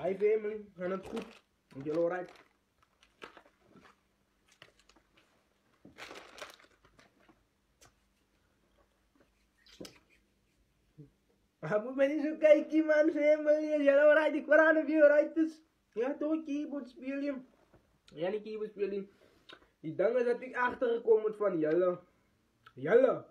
Hi family, gaan het goed? Met jullie alright? Moet mij niet zo kijken man, family. Is jullie alright? Ik word aan of je alright is. Ja toch, keyboard spelen. Ja, niet keyboard spelen. Die dingen dat ik achtergekomen van Jelle. Jelle.